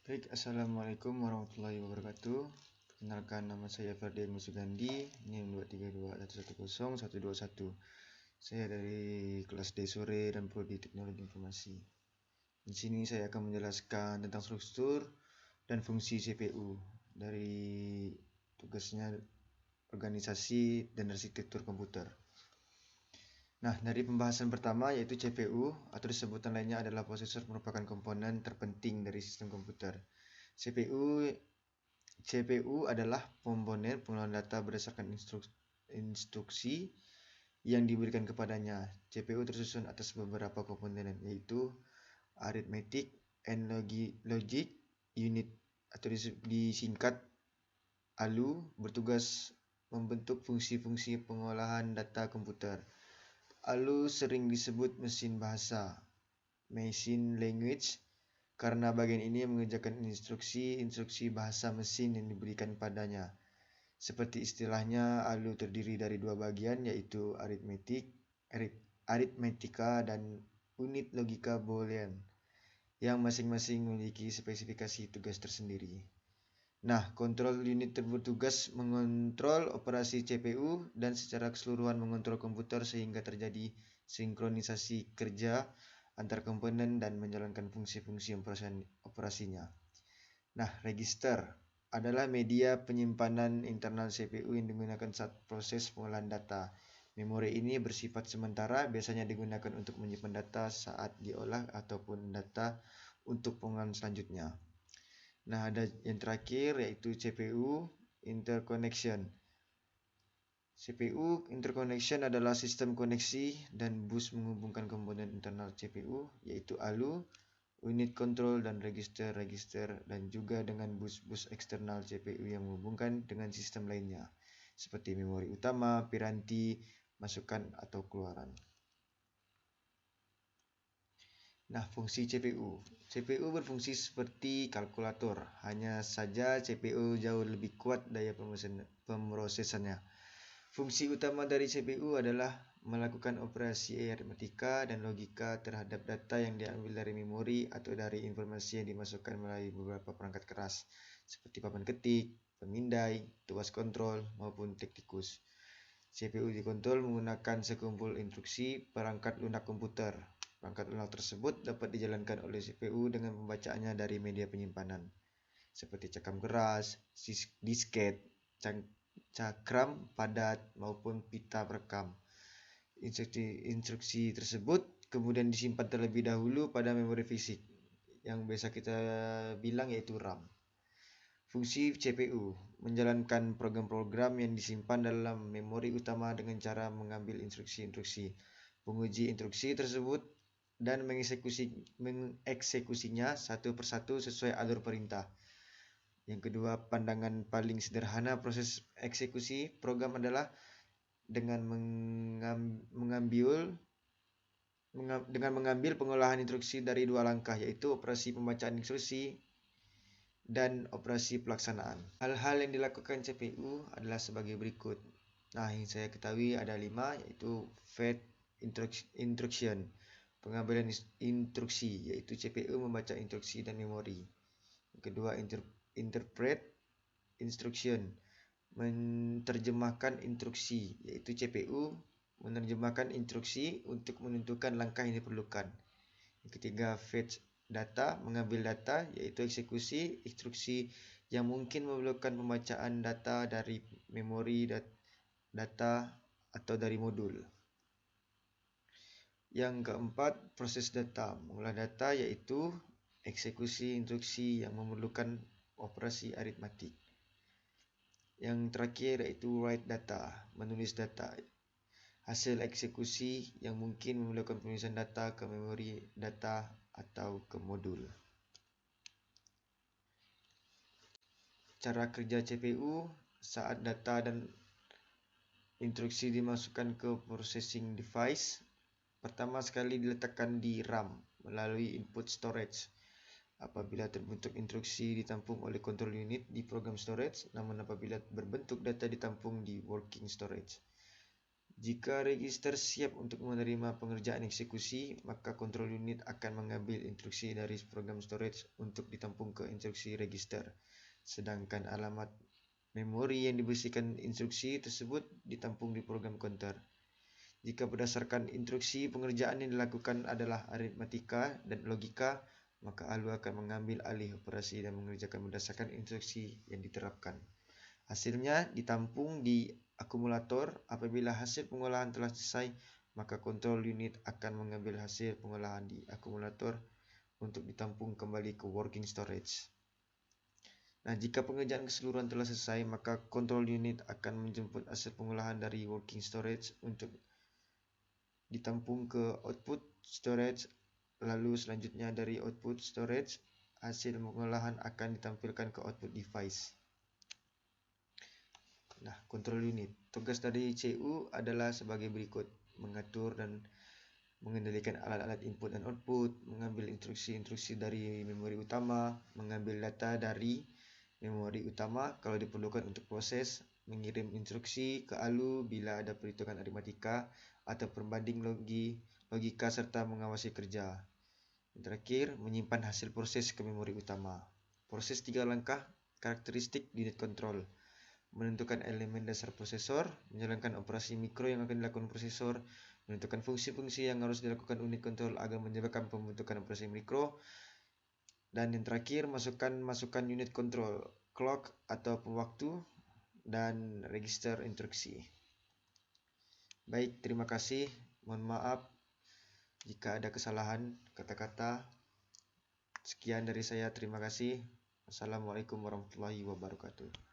Baik, Assalamualaikum warahmatullahi wabarakatuh. Kenalkan, nama saya Ferdian Musugandi, NIM 232110121. Saya dari kelas D sore dan prodi Teknologi Informasi. Di sini saya akan menjelaskan tentang struktur dan fungsi CPU dari tugasnya organisasi dan arsitektur komputer. Nah, dari pembahasan pertama yaitu CPU atau sebutan lainnya adalah prosesor, merupakan komponen terpenting dari sistem komputer. CPU adalah komponen pengolahan data berdasarkan instruksi yang diberikan kepadanya. CPU tersusun atas beberapa komponen, yaitu arithmetic and logic unit atau disingkat ALU, bertugas membentuk fungsi-fungsi pengolahan data komputer. ALU sering disebut mesin bahasa, machine language, karena bagian ini mengerjakan instruksi bahasa mesin yang diberikan padanya. Seperti istilahnya, ALU terdiri dari dua bagian, yaitu aritmetika dan unit logika boolean, yang masing-masing memiliki spesifikasi tugas tersendiri. Nah, kontrol unit bertugas mengontrol operasi CPU dan secara keseluruhan mengontrol komputer sehingga terjadi sinkronisasi kerja antar komponen dan menjalankan fungsi-fungsi operasinya. Nah, register adalah media penyimpanan internal CPU yang digunakan saat proses pengolahan data. Memori ini bersifat sementara, biasanya digunakan untuk menyimpan data saat diolah ataupun data untuk pengolahan selanjutnya. Nah, ada yang terakhir yaitu CPU interconnection. CPU interconnection adalah sistem koneksi dan bus menghubungkan komponen internal CPU, yaitu ALU, unit control dan register, dan juga dengan bus-bus eksternal CPU yang menghubungkan dengan sistem lainnya, seperti memori utama, piranti, masukan atau keluaran. Nah, fungsi CPU. CPU berfungsi seperti kalkulator, hanya saja CPU jauh lebih kuat daya pemrosesannya. Fungsi utama dari CPU adalah melakukan operasi aritmetika dan logika terhadap data yang diambil dari memori atau dari informasi yang dimasukkan melalui beberapa perangkat keras, seperti papan ketik, pemindai, tuas kontrol, maupun tektikus. CPU dikontrol menggunakan sekumpul instruksi perangkat lunak komputer. Perangkat lunak tersebut dapat dijalankan oleh CPU dengan membacaannya dari media penyimpanan, seperti cakram keras, disket, cakram padat, maupun pita perekam. Instruksi tersebut kemudian disimpan terlebih dahulu pada memori fisik, yang biasa kita bilang yaitu RAM. Fungsi CPU menjalankan program-program yang disimpan dalam memori utama dengan cara mengambil instruksi-instruksi, menguji instruksi tersebut, dan mengeksekusinya satu persatu sesuai alur perintah. Yang kedua, pandangan paling sederhana proses eksekusi program adalah dengan mengambil pengolahan instruksi dari dua langkah, yaitu operasi pembacaan instruksi dan operasi pelaksanaan. Hal-hal yang dilakukan CPU adalah sebagai berikut. Nah, yang saya ketahui ada 5, yaitu fetch instruction, pengambilan instruksi, yaitu CPU membaca instruksi dan memori. Yang kedua, interpret instruction, menerjemahkan instruksi, yaitu CPU menerjemahkan instruksi untuk menentukan langkah yang diperlukan. Yang ketiga, fetch data, mengambil data, yaitu eksekusi instruksi yang mungkin memerlukan pembacaan data dari memori data atau dari modul. Yang keempat, proses data, mengolah data, yaitu eksekusi instruksi yang memerlukan operasi aritmatik. Yang terakhir yaitu write data, menulis data, hasil eksekusi yang mungkin memerlukan penulisan data ke memori data atau ke modul. Cara kerja CPU saat data dan instruksi dimasukkan ke processing device. Pertama sekali diletakkan di RAM melalui input storage. Apabila terbentuk instruksi ditampung oleh control unit di program storage, namun apabila berbentuk data ditampung di working storage. Jika register siap untuk menerima pengerjaan eksekusi, maka kontrol unit akan mengambil instruksi dari program storage untuk ditampung ke instruksi register. Sedangkan alamat memori yang dibersihkan instruksi tersebut ditampung di program counter. Jika berdasarkan instruksi pengerjaan yang dilakukan adalah aritmatika dan logika, maka ALU akan mengambil alih operasi dan mengerjakan berdasarkan instruksi yang diterapkan. Hasilnya ditampung di akumulator. Apabila hasil pengolahan telah selesai, maka kontrol unit akan mengambil hasil pengolahan di akumulator untuk ditampung kembali ke working storage. Nah, jika pengerjaan keseluruhan telah selesai, maka kontrol unit akan menjemput hasil pengolahan dari working storage untuk ditampung ke output storage. Lalu selanjutnya dari output storage, hasil pengolahan akan ditampilkan ke output device. Nah, kontrol unit. Tugas dari CU adalah sebagai berikut: mengatur dan mengendalikan alat-alat input dan output, mengambil instruksi-instruksi dari memori utama, mengambil data dari memori utama kalau diperlukan untuk proses, mengirim instruksi ke ALU bila ada perhitungan aritmatika atau perbanding logika serta mengawasi kerja. Yang terakhir, menyimpan hasil proses ke memori utama. Proses 3 langkah, karakteristik unit control. Menentukan elemen dasar prosesor, menjalankan operasi mikro yang akan dilakukan prosesor, menentukan fungsi-fungsi yang harus dilakukan unit control agar menyebabkan pembentukan operasi mikro, dan yang terakhir masukkan unit control, clock atau waktu, dan register instruksi. Baik, terima kasih. Mohon maaf jika ada kesalahan kata-kata. Sekian dari saya, terima kasih. Assalamualaikum warahmatullahi wabarakatuh.